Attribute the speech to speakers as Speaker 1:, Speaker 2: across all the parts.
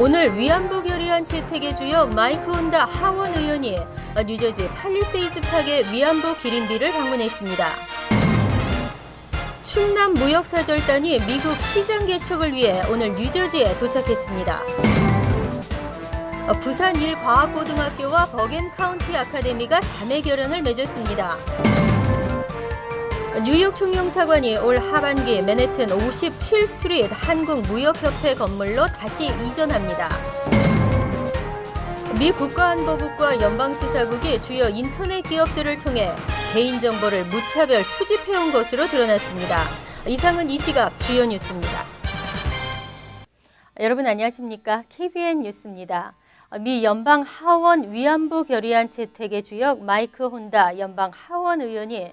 Speaker 1: 오늘 위안부 결의안 채택의 주역 마이크 혼다 하원 의원이 뉴저지 팔리세이드 파크의 위안부 기린비를 방문했습니다. 충남 무역사절단이 미국 시장 개척을 위해 오늘 뉴저지에 도착했습니다. 부산 일과학고등학교와 버겐 카운티 아카데미가 자매 결연을 맺었습니다. 뉴욕 총영사관이 올 하반기 맨해튼 57 스트리트 한국무역협회 건물로 다시 이전합니다. 미 국가안보국과 연방수사국이 주요 인터넷 기업들을 통해 개인정보를 무차별 수집해온 것으로 드러났습니다. 이상은 이 시각 주요 뉴스입니다. 여러분 안녕하십니까? KBN 뉴스입니다. 미 연방 하원 위안부 결의안 채택의 주역 마이크 혼다 연방 하원 의원이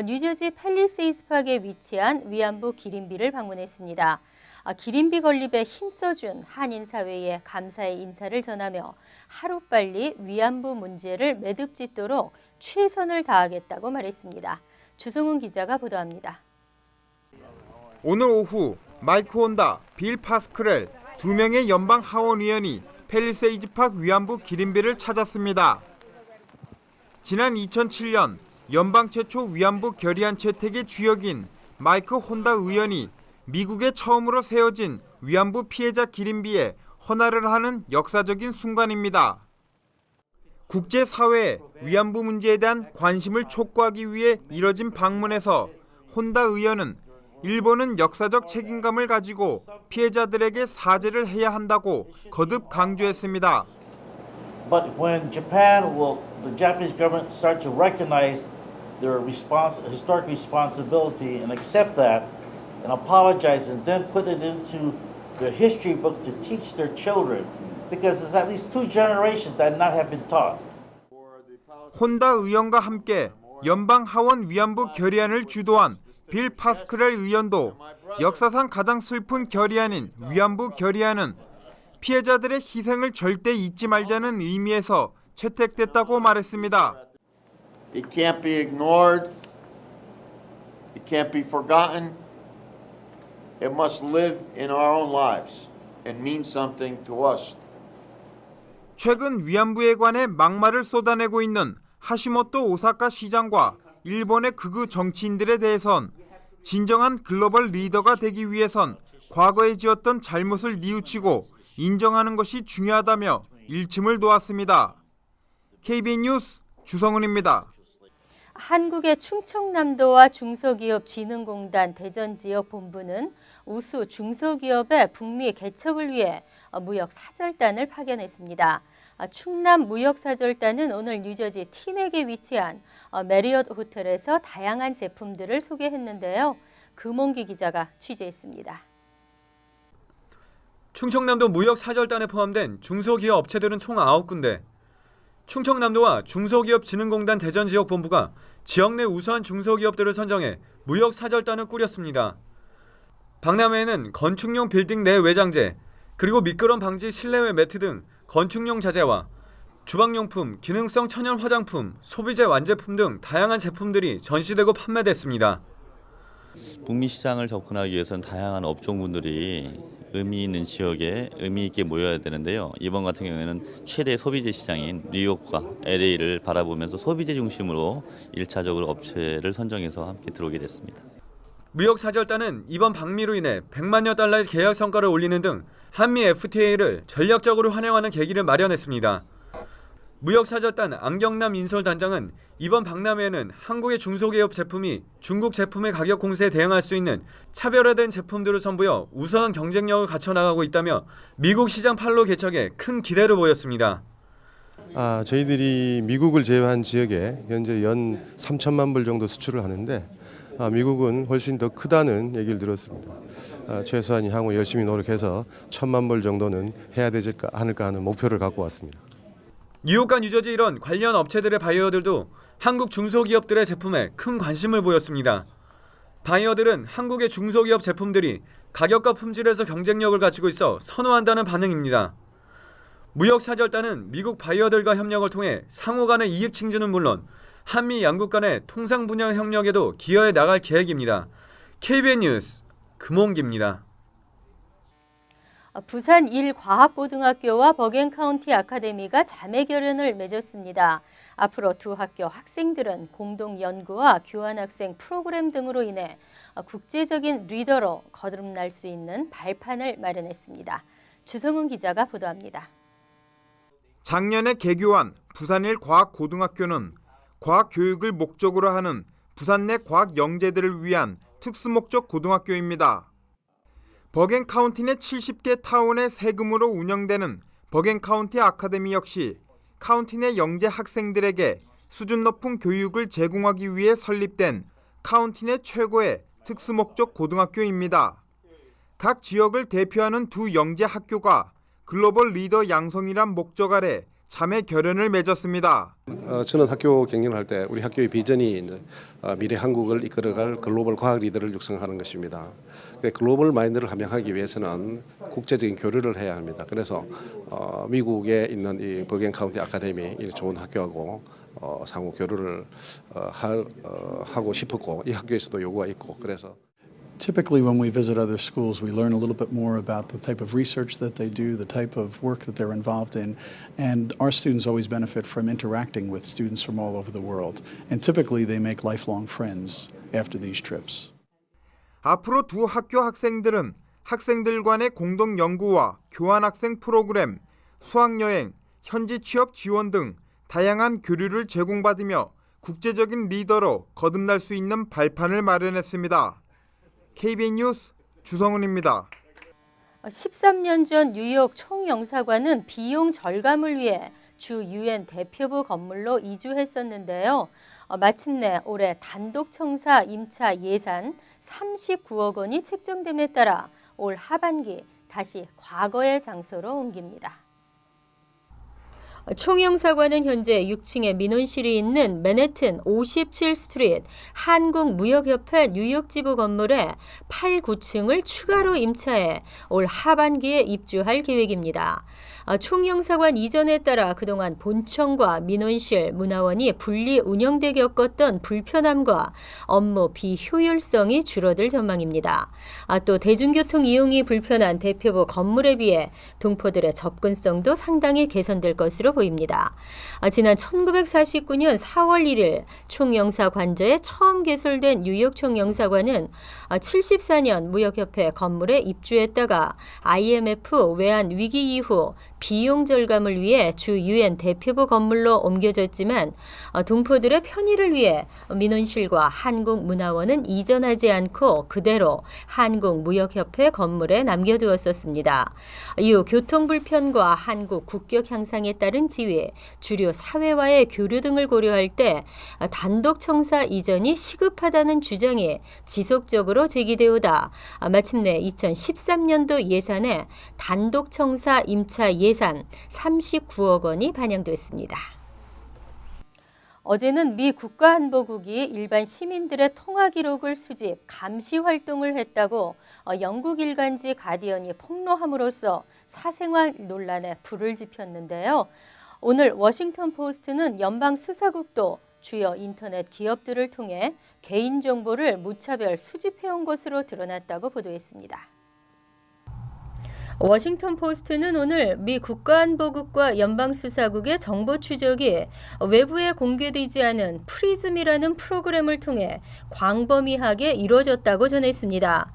Speaker 1: 뉴저지 팔리세이드 파크에 위치한 위안부 기린비를 방문했습니다. 기린비 건립에 힘써준 한인사회에 감사의 인사를 전하며 하루빨리 위안부 문제를 매듭짓도록 최선을 다하겠다고 말했습니다. 주성훈 기자가 보도합니다.
Speaker 2: 오늘 오후 마이크 혼다, 빌 파스크렐 두 명의 연방 하원 의원이 팔리세이드 파크 위안부 기린비를 찾았습니다. 지난 2007년 연방 최초 위안부 결의안 채택의 주역인 마이크 혼다 의원이 미국에 처음으로 세워진 위안부 피해자 기린비에 헌화를 하는 역사적인 순간입니다. 국제사회의 위안부 문제에 대한 관심을 촉구하기 위해 이뤄진 방문에서 혼다 의원은 일본은 역사적 책임감을 가지고 피해자들에게 사죄를 해야 한다고 거듭 강조했습니다.
Speaker 3: But when the Japanese government start to recognize their historic responsibility and accept that and apologize and then put it into their history book to teach their children, because there's at least 2 generations that not have been taught.
Speaker 2: 혼다 의원과 함께 연방 하원 위안부 결의안을 주도한 빌 파스크렐 의원도 역사상 가장 슬픈 결의안인 위안부 결의안은 피해자들의 희생을 절대 잊지 말자는 의미에서 채택됐다고 말했습니다.
Speaker 4: It can't be ignored. It can't be forgotten. It must live in our own lives and mean something to us.
Speaker 2: 최근 위안부에 관해 막말을 쏟아내고 있는 하시모토 오사카 시장과 일본의 극우 정치인들에 대해선 진정한 글로벌 리더가 되기 위해선 과거에 지었던 잘못을 뉘우치고 인정하는 것이 중요하다며 일침을 놓았습니다. KBN 뉴스 주성훈입니다.
Speaker 1: 한국의 충청남도와 중소기업진흥공단 대전지역본부는 우수 중소기업의 북미 개척을 위해 무역사절단을 파견했습니다. 충남 무역사절단은 오늘 뉴저지 티넥에 위치한 메리엇 호텔에서 다양한 제품들을 소개했는데요. 금홍기 기자가 취재했습니다.
Speaker 5: 충청남도 무역사절단에 포함된 중소기업 업체들은 총 9군데, 충청남도와 중소기업진흥공단 대전지역본부가 지역 내 우수한 중소기업들을 선정해 무역사절단을 꾸렸습니다. 박람회에는 건축용 빌딩 내 외장재, 그리고 미끄럼 방지 실내외 매트 등 건축용 자재와 주방용품, 기능성 천연 화장품, 소비재 완제품 등 다양한 제품들이 전시되고 판매됐습니다.
Speaker 6: 북미 시장을 접근하기 위해서는 다양한 업종분들이 의미 있는 지역에 의미 있게 모여야 되는데요. 이번 같은 경우에는 최대 소비재 시장인 뉴욕과 LA를 바라보면서 소비재 중심으로 1차적으로 업체를 선정해서 함께 들어오게 됐습니다.
Speaker 5: 무역사절단은 이번 방미로 인해 100만여 달러의 계약 성과를 올리는 등 한미 FTA를 전략적으로 환영하는 계기를 마련했습니다. 무역사절단 안경남 인솔단장은 이번 박람회에는 한국의 중소기업 제품이 중국 제품의 가격 공세에 대응할 수 있는 차별화된 제품들을 선보여 우수한 경쟁력을 갖춰나가고 있다며 미국 시장 판로 개척에 큰 기대를 보였습니다.
Speaker 7: 저희들이 미국을 제외한 지역에 현재 연 3천만 불 정도 수출을 하는데 미국은 훨씬 더 크다는 얘기를 들었습니다. 최소한 향후 열심히 노력해서 1,000만 불 정도는 해야 되지 않을까 하는 목표를 갖고 왔습니다.
Speaker 5: 뉴욕과 뉴저지 이런 관련 업체들의 바이어들도 한국 중소기업들의 제품에 큰 관심을 보였습니다. 바이어들은 한국의 중소기업 제품들이 가격과 품질에서 경쟁력을 갖추고 있어 선호한다는 반응입니다. 무역사절단은 미국 바이어들과 협력을 통해 상호 간의 이익 증진은 물론 한미 양국 간의 통상 분야 협력에도 기여해 나갈 계획입니다. KBN 뉴스 금홍기입니다.
Speaker 1: 부산 일과학고등학교와 버겐카운티 아카데미가 자매결연을 맺었습니다. 앞으로 두 학교 학생들은 공동 연구와 교환학생 프로그램 등으로 인해 국제적인 리더로 거듭날 수 있는 발판을 마련했습니다. 주성훈 기자가 보도합니다.
Speaker 2: 작년에 개교한 부산일과학고등학교는 과학교육을 목적으로 하는 부산 내 과학 영재들을 위한 특수목적 고등학교입니다. 버겐카운티 내 70개 타운의 세금으로 운영되는 버겐카운티 아카데미 역시 카운티 내 영재 학생들에게 수준 높은 교육을 제공하기 위해 설립된 카운티 내 최고의 특수목적 고등학교입니다. 각 지역을 대표하는 두 영재 학교가 글로벌 리더 양성이란 목적 아래 자매 결연을 맺었습니다.
Speaker 8: 저는 학교 경영을 할 때 우리 학교의 비전이 이제 미래 한국을 이끌어갈 글로벌 과학 리더를 육성하는 것입니다. 글로벌 마인드를 함양하기 위해서는 국제적인 교류를 해야 합니다. 그래서 미국에 있는 이 버겐 카운티 아카데미 이 좋은 학교하고 상호 교류를 하고 싶었고 이 학교에서도 요구가 있고 그래서.
Speaker 9: Typically, when we visit other schools, we learn a little bit more about the type of research that they do, the type of work that they're involved in, and our students always benefit from interacting with students from all over the world. And typically, they make lifelong friends after these trips.
Speaker 2: 앞으로 두 학교 학생들은 학생들 간의 공동 연구와 교환학생 프로그램, 수학여행, 현지 취업 지원 등 다양한 교류를 제공받으며 국제적인 리더로 거듭날 수 있는 발판을 마련했습니다. KBN 뉴스 주성훈입니다.
Speaker 1: 13년 전 뉴욕 총영사관은 비용 절감을 위해 주 유엔 대표부 건물로 이주했었는데요. 마침내 올해 단독 청사 임차 예산 39억 원이 책정됨에 따라 올 하반기 다시 과거의 장소로 옮깁니다. 총영사관은 현재 6층에 민원실이 있는 맨해튼 57 스트리트 한국무역협회 뉴욕지부 건물에 8, 9층을 추가로 임차해 올 하반기에 입주할 계획입니다. 총영사관 이전에 따라 그동안 본청과 민원실, 문화원이 분리 운영돼 겪었던 불편함과 업무 비효율성이 줄어들 전망입니다. 또 대중교통 이용이 불편한 대표부 건물에 비해 동포들의 접근성도 상당히 개선될 것으로 보입니다. 지난 1949년 4월 1일 총영사 관저에 처음 개설된 뉴욕 총영사관은 74년 무역협회 건물에 입주했다가 IMF 외환 위기 이후 비용 절감을 위해 주 유엔 대표부 건물로 옮겨졌지만 동포들의 편의를 위해 민원실과 한국문화원은 이전하지 않고 그대로 한국무역협회 건물에 남겨두었었습니다. 이후 교통 불편과 한국 국격 향상에 따른 지위, 주류 사회와의 교류 등을 고려할 때 단독 청사 이전이 시급하다는 주장이 지속적으로 제기되오다 마침내 2013년도 예산에 단독 청사 임차 예산 39억 원이 반영됐습니다. 어제는 미 국가안보국이 일반 시민들의 통화 기록을 수집, 감시 활동을 했다고 영국 일간지 가디언이 폭로함으로써 사생활 논란에 불을 지폈는데요. 오늘 워싱턴 포스트는 연방 수사국도 주요 인터넷 기업들을 통해 개인정보를 무차별 수집해온 것으로 드러났다고 보도했습니다. 워싱턴 포스트는 오늘 미 국가안보국과 연방수사국의 정보 추적이 외부에 공개되지 않은 프리즘이라는 프로그램을 통해 광범위하게 이루어졌다고 전했습니다.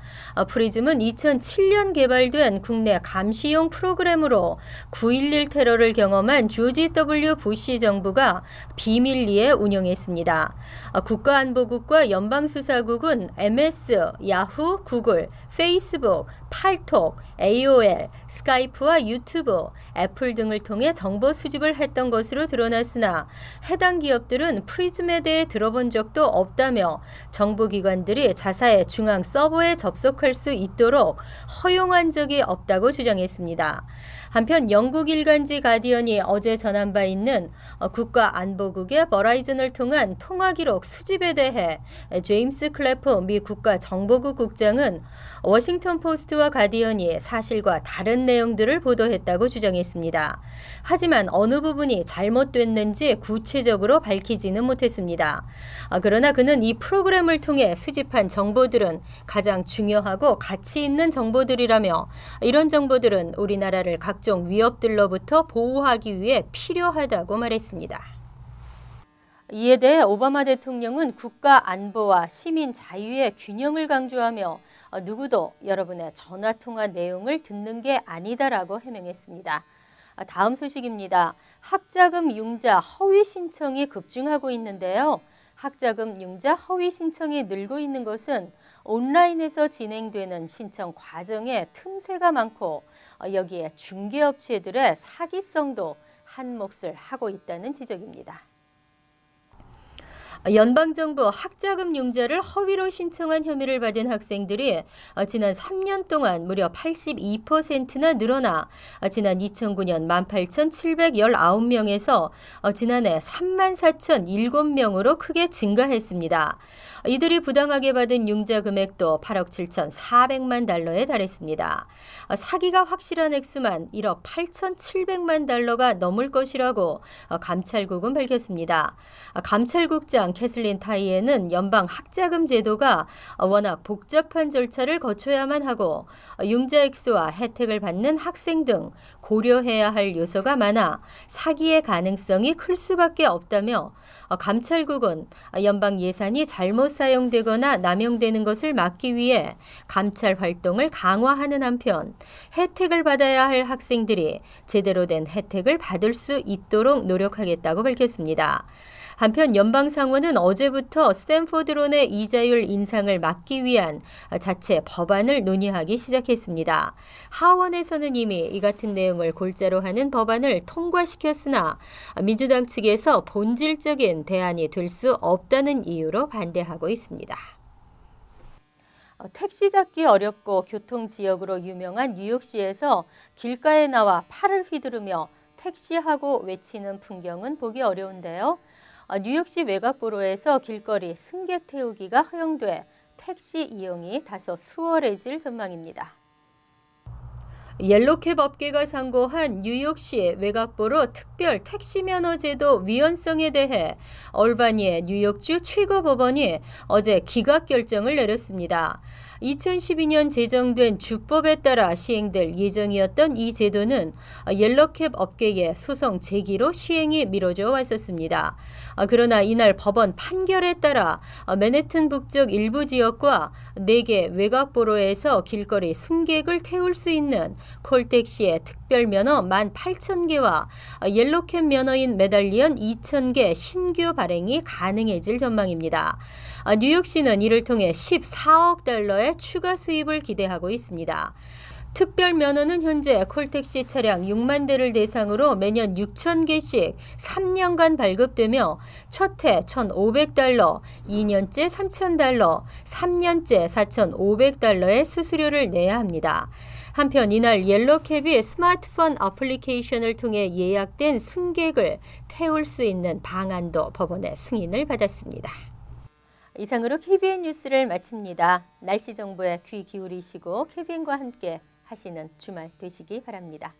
Speaker 1: 프리즘은 2007년 개발된 국내 감시용 프로그램으로 9.11 테러를 경험한 조지 W. 부시 정부가 비밀리에 운영했습니다. 국가안보국과 연방수사국은 MS, 야후, 구글, 페이스북, 팔톡, AOL, 스카이프와 유튜브, 애플 등을 통해 정보 수집을 했던 것으로 드러났으나 해당 기업들은 프리즘에 대해 들어본 적도 없다며 정보기관들이 자사의 중앙 서버에 접속할 수 있도록 허용한 적이 없다고 주장했습니다. 한편 영국 일간지 가디언이 어제 전한 바 있는 국가안보국의 버라이즌을 통한 통화기록 수집에 대해 제임스 클래프 미 국가정보국 국장은 워싱턴 포스트 뉴스와 가디언이 사실과 다른 내용들을 보도했다고 주장했습니다. 하지만 어느 부분이 잘못됐는지 구체적으로 밝히지는 못했습니다. 그러나 그는 이 프로그램을 통해 수집한 정보들은 가장 중요하고 가치 있는 정보들이라며 이런 정보들은 우리나라를 각종 위협들로부터 보호하기 위해 필요하다고 말했습니다. 이에 대해 오바마 대통령은 국가 안보와 시민 자유의 균형을 강조하며 누구도 여러분의 전화통화 내용을 듣는 게 아니다라고 해명했습니다. 다음 소식입니다. 학자금 융자 허위 신청이 급증하고 있는데요. 학자금 융자 허위 신청이 늘고 있는 것은 온라인에서 진행되는 신청 과정에 틈새가 많고 여기에 중개업체들의 사기성도 한 몫을 하고 있다는 지적입니다. 연방정부 학자금 융자를 허위로 신청한 혐의를 받은 학생들이 지난 3년 동안 무려 82%나 늘어나 지난 2009년 18,719명에서 지난해 34,007명으로 크게 증가했습니다. 이들이 부당하게 받은 융자 금액도 8억 7,400만 달러에 달했습니다. 사기가 확실한 액수만 1억 8,700만 달러가 넘을 것이라고 감찰국은 밝혔습니다. 감찰국장 캐슬린 타이에는 연방 학자금 제도가 워낙 복잡한 절차를 거쳐야만 하고 융자 액수와 혜택을 받는 학생 등 고려해야 할 요소가 많아 사기의 가능성이 클 수밖에 없다며 감찰국은 연방 예산이 잘못 사용되거나 남용되는 것을 막기 위해 감찰 활동을 강화하는 한편 혜택을 받아야 할 학생들이 제대로 된 혜택을 받을 수 있도록 노력하겠다고 밝혔습니다. 한편 연방상원은 어제부터 스탠포드론의 이자율 인상을 막기 위한 자체 법안을 논의하기 시작했습니다. 하원에서는 이미 이 같은 내용을 골자로 하는 법안을 통과시켰으나 민주당 측에서 본질적인 대안이 될 수 없다는 이유로 반대하고 있습니다. 택시 잡기 어렵고 교통지역으로 유명한 뉴욕시에서 길가에 나와 팔을 휘두르며 택시하고 외치는 풍경은 보기 어려운데요. 뉴욕시 외곽도로에서 길거리 승객 태우기가 허용돼 택시 이용이 다소 수월해질 전망입니다. 옐로캡 업계가 상고한 뉴욕시 외곽도로 특별 택시 면허 제도 위헌성에 대해 얼바니의 뉴욕주 최고법원이 어제 기각 결정을 내렸습니다. 2012년 제정된 주법에 따라 시행될 예정이었던 이 제도는 옐로캡 업계의 소송 제기로 시행이 미뤄져 왔었습니다. 그러나 이날 법원 판결에 따라 맨해튼 북쪽 일부 지역과 4개 외곽도로에서 길거리 승객을 태울 수 있는 콜택시의 특별 면허 18,000개와 옐로캡 면허인 메달리언 2,000개 신규 발행이 가능해질 전망입니다. 뉴욕시는 이를 통해 14억 달러의 추가 수입을 기대하고 있습니다. 특별 면허는 현재 콜택시 차량 6만 대를 대상으로 매년 6,000개씩 3년간 발급되며 첫 해 1,500달러, 2년째 3,000달러, 3년째 4,500달러의 수수료를 내야 합니다. 한편 이날 옐로캡이 스마트폰 어플리케이션을 통해 예약된 승객을 태울 수 있는 방안도 법원의 승인을 받았습니다. 이상으로 KBN 뉴스를 마칩니다. 날씨 정보에 귀 기울이시고 KBN과 함께 하시는 주말 되시기 바랍니다.